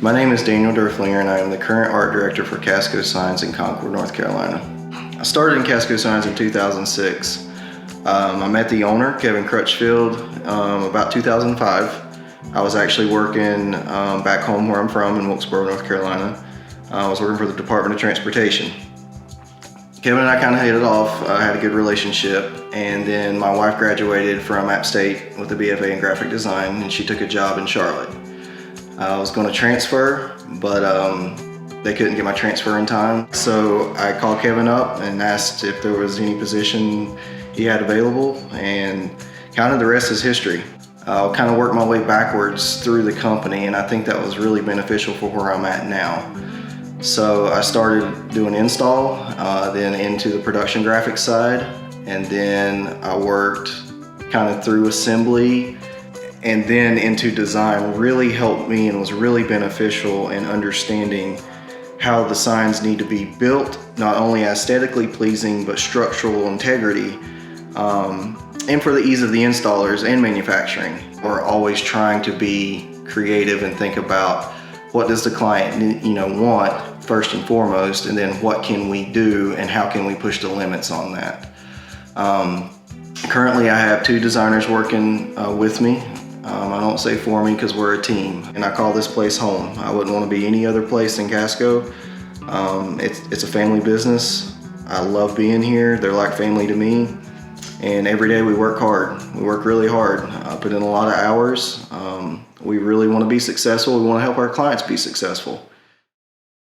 My name is Daniel Durflinger and I am the current art director for Casco Signs in Concord, North Carolina. I started in Casco Signs in 2006. I met the owner, Kevin Crutchfield, about 2005. I was actually working back home where I'm from in Wilkesboro, North Carolina. I was working for the Department of Transportation. Kevin and I kind of hit it off, had a good relationship, and then my wife graduated from App State with a BFA in graphic design and she took a job in Charlotte. I was going to transfer, but they couldn't get my transfer in time. So I called Kevin up and asked if there was any position he had available, and kind of the rest is history. I'll kind of work my way backwards through the company, and I think that was really beneficial for where I'm at now. So I started doing install, then into the production graphics side, and then I worked kind of through assembly, and then into design. Really helped me and was really beneficial in understanding how the signs need to be built, not only aesthetically pleasing, but structural integrity, and for the ease of the installers and manufacturing. We're always trying to be creative and think about what does the client want first and foremost, and then what can we do and how can we push the limits on that. Currently I have 2 designers working with me. I don't say for me because we're a team, and I call this place home. I wouldn't want to be any other place than Casco. It's a family business. I love being here. They're like family to me, and every day we work hard. We work really hard, put in a lot of hours. We really want to be successful. We want to help our clients be successful.